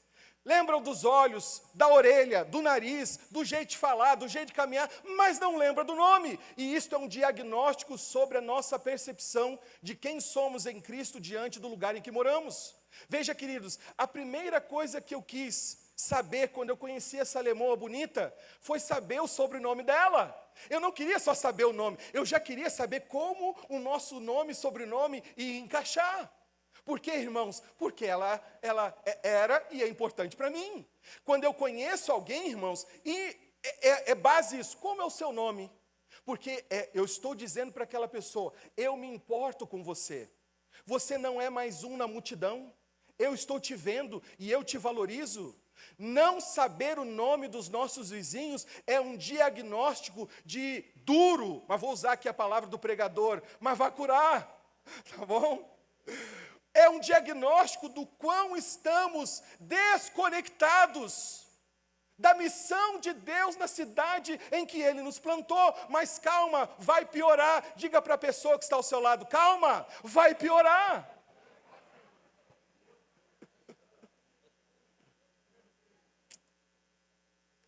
Lembram dos olhos, da orelha, do nariz, do jeito de falar, do jeito de caminhar, mas não lembra do nome. E isto é um diagnóstico sobre a nossa percepção de quem somos em Cristo diante do lugar em que moramos. Veja, queridos, a primeira coisa que eu quis saber quando eu conheci essa lemoa bonita foi saber o sobrenome dela. Eu não queria só saber o nome, eu já queria saber como o nosso nome e sobrenome ia encaixar. Por quê, irmãos? Porque ela era e é importante para mim. Quando eu conheço alguém, irmãos, e é base isso, como é o seu nome? Porque eu estou dizendo para aquela pessoa, eu me importo com você. Você não é mais um na multidão. Eu estou te vendo e eu te valorizo. Não saber o nome dos nossos vizinhos é um diagnóstico de duro, mas vou usar aqui a palavra do pregador, mas vai curar, tá bom? É um diagnóstico do quão estamos desconectados da missão de Deus na cidade em que Ele nos plantou. Mas calma, vai piorar. Diga para a pessoa que está ao seu lado, calma, vai piorar.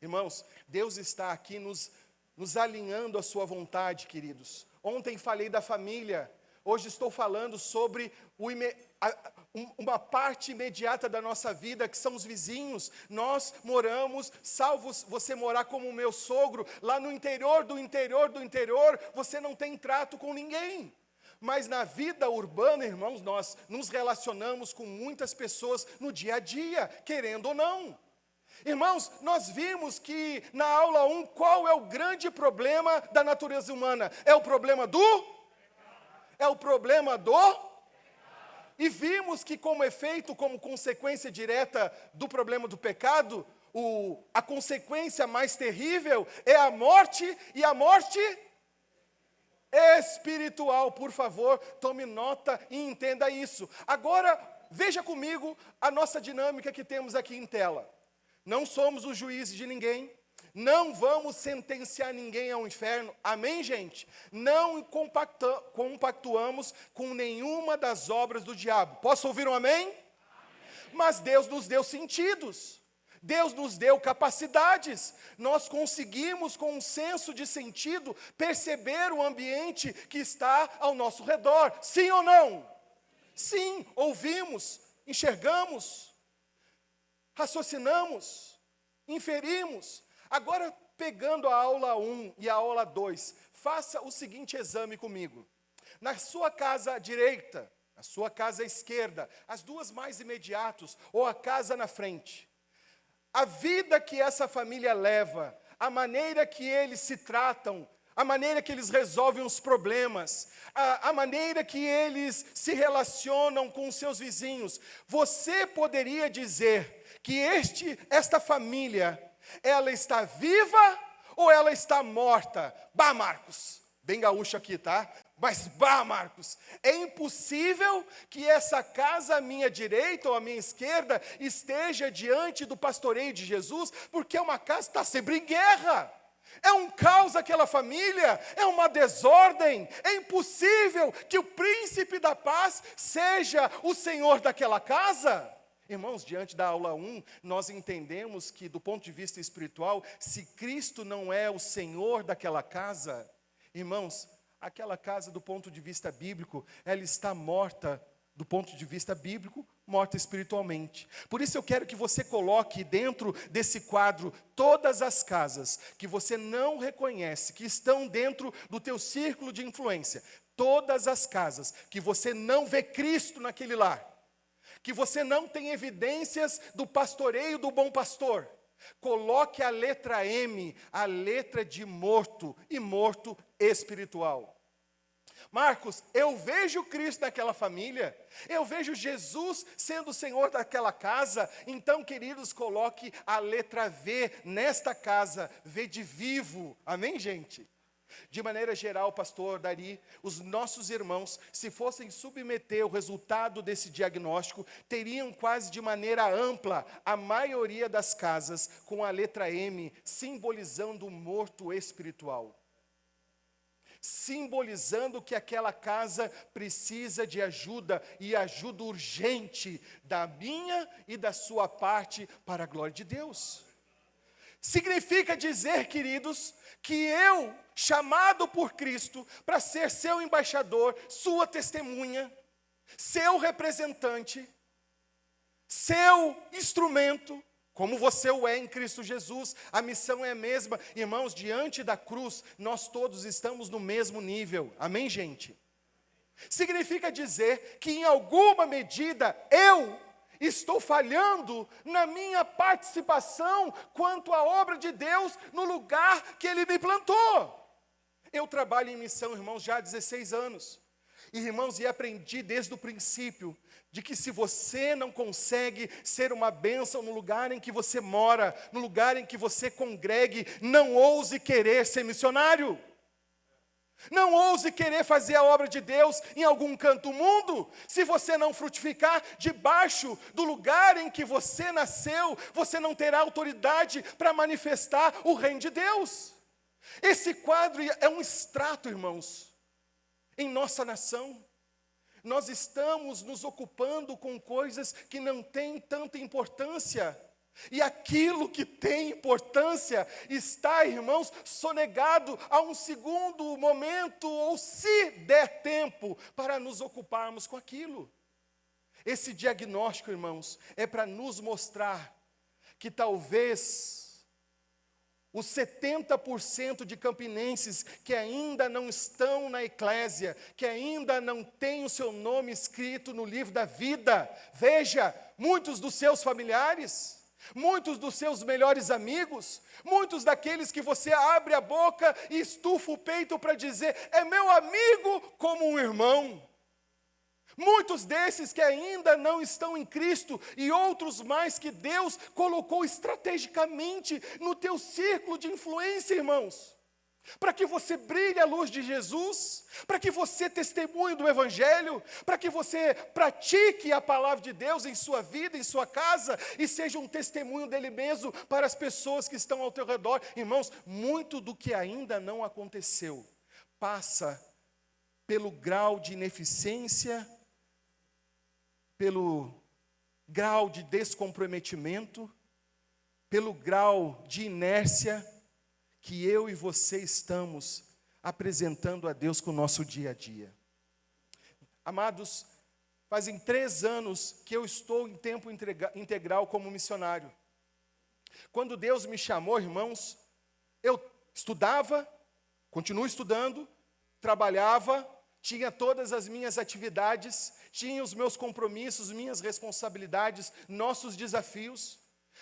Irmãos, Deus está aqui nos alinhando à sua vontade, queridos. Ontem falei da família, hoje estou falando sobre uma parte imediata da nossa vida, que são os vizinhos. Nós moramos, salvo você morar como o meu sogro, lá no interior do interior do interior, você não tem trato com ninguém. Mas na vida urbana, irmãos, nós nos relacionamos com muitas pessoas no dia a dia, querendo ou não. Irmãos, nós vimos que na aula 1, qual é o grande problema da natureza humana? É o problema do? É o problema do? E vimos que como efeito, como consequência direta do problema do pecado, a consequência mais terrível é a morte, e a morte espiritual. Por favor, tome nota e entenda isso. Agora, veja comigo a nossa dinâmica que temos aqui em tela. Não somos os juízes de ninguém, não vamos sentenciar ninguém ao inferno, amém, gente? Não compactuamos com nenhuma das obras do diabo. Posso ouvir um amém? Amém. Mas Deus nos deu sentidos, Deus nos deu capacidades, nós conseguimos com um senso de sentido perceber o ambiente que está ao nosso redor, sim ou não? Sim, ouvimos, enxergamos, raciocinamos, inferimos. Agora, pegando a aula 1 e a aula 2, faça o seguinte exame comigo. Na sua casa direita, na sua casa esquerda, as duas mais imediatas, ou a casa na frente, a vida que essa família leva, a maneira que eles se tratam, a maneira que eles resolvem os problemas, a maneira que eles se relacionam com os seus vizinhos, você poderia dizer que esta família, ela está viva ou ela está morta? Bah, Marcos, bem gaúcho aqui, tá? Mas bah, Marcos, é impossível que essa casa à minha direita ou à minha esquerda esteja diante do pastoreio de Jesus, porque é uma casa que está sempre em guerra. É um caos aquela família, é uma desordem, é impossível que o príncipe da paz seja o senhor daquela casa. Irmãos, diante da aula 1, nós entendemos que do ponto de vista espiritual, se Cristo não é o Senhor daquela casa, irmãos, aquela casa do ponto de vista bíblico, ela está morta do ponto de vista bíblico, morta espiritualmente. Por isso eu quero que você coloque dentro desse quadro todas as casas que você não reconhece, que estão dentro do teu círculo de influência. Todas as casas que você não vê Cristo naquele lar. que você não tem evidências do pastoreio do bom pastor, coloque a letra M, a letra de morto, e morto espiritual. Marcos, eu vejo Cristo naquela família, eu vejo Jesus sendo o Senhor daquela casa, então, queridos, coloque a letra V nesta casa, V de vivo, amém, gente? De maneira geral, pastor Dari, os nossos irmãos, se fossem submeter o resultado desse diagnóstico, teriam quase de maneira ampla a maioria das casas com a letra M, simbolizando o morto espiritual. Simbolizando que aquela casa precisa de ajuda, e ajuda urgente da minha e da sua parte para a glória de Deus. Significa dizer, queridos, que eu, chamado por Cristo para ser seu embaixador, sua testemunha, seu representante, seu instrumento, como você o é em Cristo Jesus, a missão é a mesma. Irmãos, diante da cruz, nós todos estamos no mesmo nível. Amém, gente? Significa dizer que, em alguma medida, eu estou falhando na minha participação quanto à obra de Deus no lugar que Ele me plantou. Eu trabalho em missão, irmãos, já há 16 anos. E, irmãos, e aprendi desde o princípio de que se você não consegue ser uma bênção no lugar em que você mora, no lugar em que você congregue, não ouse querer ser missionário. Não ouse querer fazer a obra de Deus em algum canto do mundo. Se você não frutificar debaixo do lugar em que você nasceu, você não terá autoridade para manifestar o reino de Deus. Esse quadro é um extrato, irmãos, em nossa nação. Nós estamos nos ocupando com coisas que não têm tanta importância. E aquilo que tem importância está, irmãos, sonegado a um segundo momento, ou se der tempo, para nos ocuparmos com aquilo. Esse diagnóstico, irmãos, é para nos mostrar que talvez os 70% de campinenses que ainda não estão na eclésia, que ainda não têm o seu nome escrito no livro da vida, veja, muitos dos seus familiares, muitos dos seus melhores amigos, muitos daqueles que você abre a boca e estufa o peito para dizer, é meu amigo como um irmão. Muitos desses que ainda não estão em Cristo, e outros mais que Deus colocou estrategicamente no teu círculo de influência, irmãos, para que você brilhe a luz de Jesus, para que você testemunhe do Evangelho, para que você pratique a palavra de Deus em sua vida, em sua casa, e seja um testemunho dele mesmo para as pessoas que estão ao teu redor. Irmãos, muito do que ainda não aconteceu passa pelo grau de ineficiência, pelo grau de descomprometimento, pelo grau de inércia que eu e você estamos apresentando a Deus com o nosso dia a dia. Amados, fazem 3 anos que eu estou em tempo integral como missionário. Quando Deus me chamou, irmãos, eu estudava, continuo estudando, trabalhava, tinha todas as minhas atividades, tinha os meus compromissos, minhas responsabilidades, nossos desafios.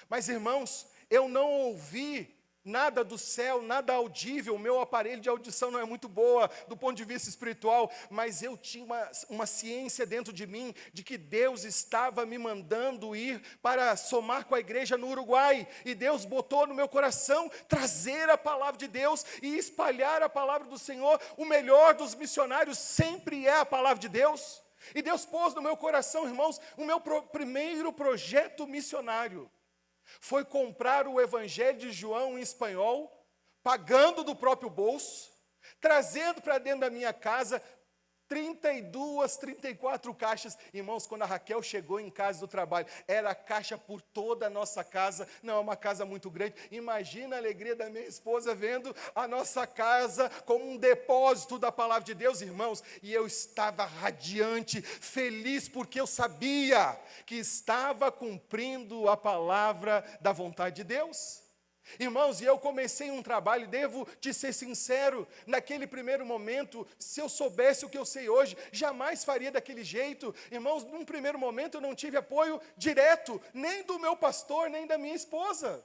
Mas, irmãos, eu não ouvi nada do céu, nada audível. O meu aparelho de audição não é muito boa do ponto de vista espiritual, mas eu tinha uma ciência dentro de mim de que Deus estava me mandando ir para somar com a igreja no Uruguai, e Deus botou no meu coração trazer a palavra de Deus e espalhar a palavra do Senhor. O melhor dos missionários sempre é a palavra de Deus, e Deus pôs no meu coração, irmãos, o meu primeiro projeto missionário foi comprar o Evangelho de João em espanhol, pagando do próprio bolso, trazendo para dentro da minha casa 32, 34 caixas. Irmãos, quando a Raquel chegou em casa do trabalho, era caixa por toda a nossa casa. Não é uma casa muito grande. Imagina a alegria da minha esposa vendo a nossa casa como um depósito da palavra de Deus, irmãos. E eu estava radiante, feliz, porque eu sabia que estava cumprindo a palavra da vontade de Deus. Irmãos, e eu comecei um trabalho, devo te ser sincero, naquele primeiro momento, se eu soubesse o que eu sei hoje, jamais faria daquele jeito. Irmãos, num primeiro momento eu não tive apoio direto, nem do meu pastor, nem da minha esposa.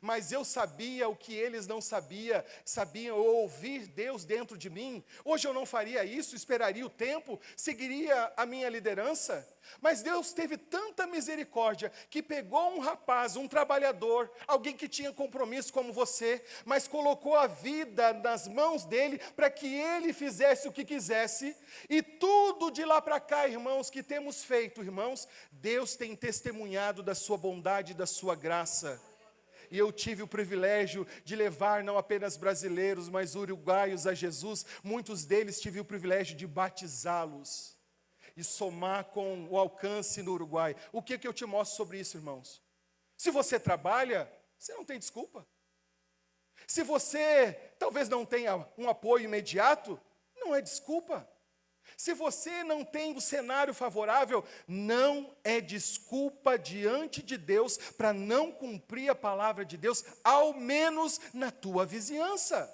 Mas eu sabia o que eles não sabiam ouvir Deus dentro de mim. Hoje eu não faria isso, esperaria o tempo, seguiria a minha liderança. Mas Deus teve tanta misericórdia que pegou um rapaz, um trabalhador, alguém que tinha compromisso como você, mas colocou a vida nas mãos dele para que ele fizesse o que quisesse. E tudo de lá para cá, irmãos, que temos feito, irmãos, Deus tem testemunhado da sua bondade e da sua graça. E eu tive o privilégio de levar não apenas brasileiros, mas uruguaios a Jesus. Muitos deles tive o privilégio de batizá-los e somar com o alcance no Uruguai. O que eu te mostro sobre isso, irmãos? Se você trabalha, você não tem desculpa. Se você talvez não tenha um apoio imediato, não é desculpa. Se você não tem o cenário favorável, não é desculpa diante de Deus para não cumprir a palavra de Deus, ao menos na tua vizinhança.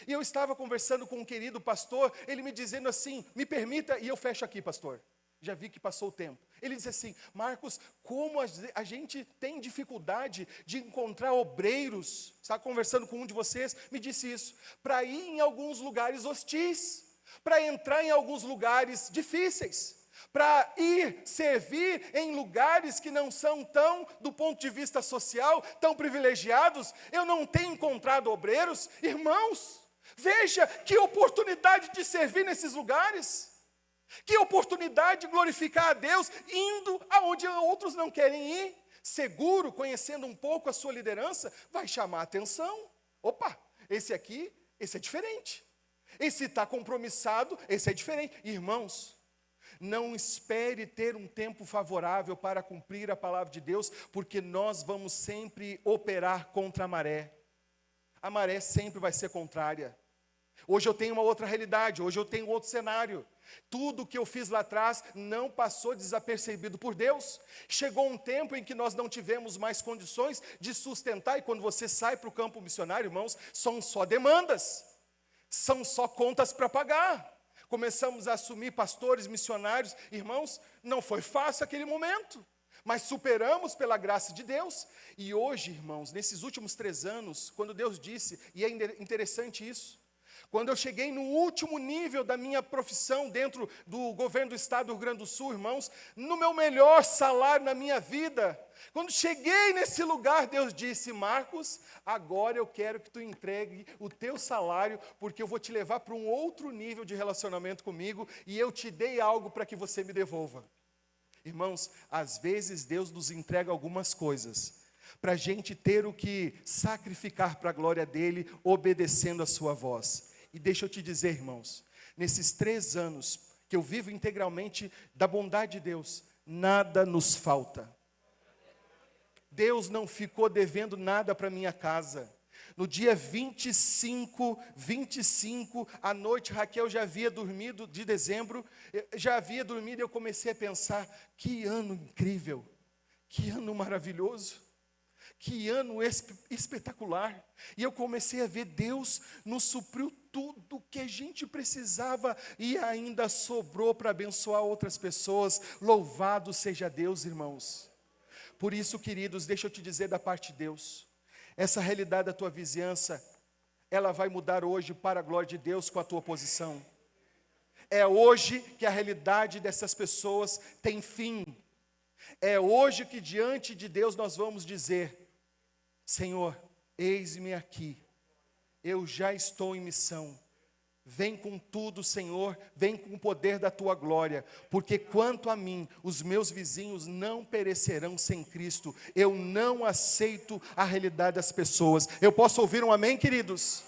E eu estava conversando com um querido pastor, ele me dizendo assim, me permita, e eu fecho aqui, pastor, já vi que passou o tempo. Ele disse assim, Marcos, como a gente tem dificuldade de encontrar obreiros, estava conversando com um de vocês, me disse isso, para ir em alguns lugares hostis, para entrar em alguns lugares difíceis, para ir servir em lugares que não são tão, do ponto de vista social, tão privilegiados. Eu não tenho encontrado obreiros. Irmãos, veja que oportunidade de servir nesses lugares, que oportunidade de glorificar a Deus, indo aonde outros não querem ir, seguro, conhecendo um pouco a sua liderança, vai chamar a atenção. Opa, esse aqui, esse é diferente. Esse está compromissado, esse é diferente. Irmãos, não espere ter um tempo favorável para cumprir a palavra de Deus, porque nós vamos sempre operar contra a maré. A maré sempre vai ser contrária. Hoje eu tenho uma outra realidade, hoje eu tenho outro cenário. Tudo que eu fiz lá atrás não passou desapercebido por Deus. Chegou um tempo em que nós não tivemos mais condições de sustentar, e quando você sai para o campo missionário, irmãos, são só demandas. São só contas para pagar. Começamos a assumir pastores, missionários. Irmãos, não foi fácil aquele momento, mas superamos pela graça de Deus. E hoje, irmãos, nesses últimos 3 anos, quando Deus disse, e é interessante isso, quando eu cheguei no último nível da minha profissão dentro do governo do estado do Rio Grande do Sul, irmãos, no meu melhor salário na minha vida, quando cheguei nesse lugar, Deus disse, Marcos, agora eu quero que tu entregue o teu salário, porque eu vou te levar para um outro nível de relacionamento comigo, e eu te dei algo para que você me devolva. Irmãos, às vezes Deus nos entrega algumas coisas, para a gente ter o que sacrificar para a glória dEle, obedecendo a sua voz. E deixa eu te dizer, irmãos, nesses 3 anos que eu vivo integralmente da bondade de Deus, nada nos falta. Deus não ficou devendo nada para minha casa. No dia 25 à noite, Raquel já havia dormido, de dezembro, já havia dormido, e eu comecei a pensar, que ano incrível, que ano maravilhoso. Que ano espetacular. E eu comecei a ver Deus nos supriu tudo que a gente precisava e ainda sobrou para abençoar outras pessoas. Louvado seja Deus, irmãos. Por isso, queridos, deixa eu te dizer da parte de Deus, essa realidade da tua vizinhança, ela vai mudar hoje para a glória de Deus com a tua posição. É hoje que a realidade dessas pessoas tem fim. É hoje que diante de Deus nós vamos dizer, Senhor, eis-me aqui, eu já estou em missão, vem com tudo, Senhor, vem com o poder da Tua glória, porque quanto a mim, os meus vizinhos não perecerão sem Cristo, eu não aceito a realidade das pessoas. Eu posso ouvir um amém, queridos?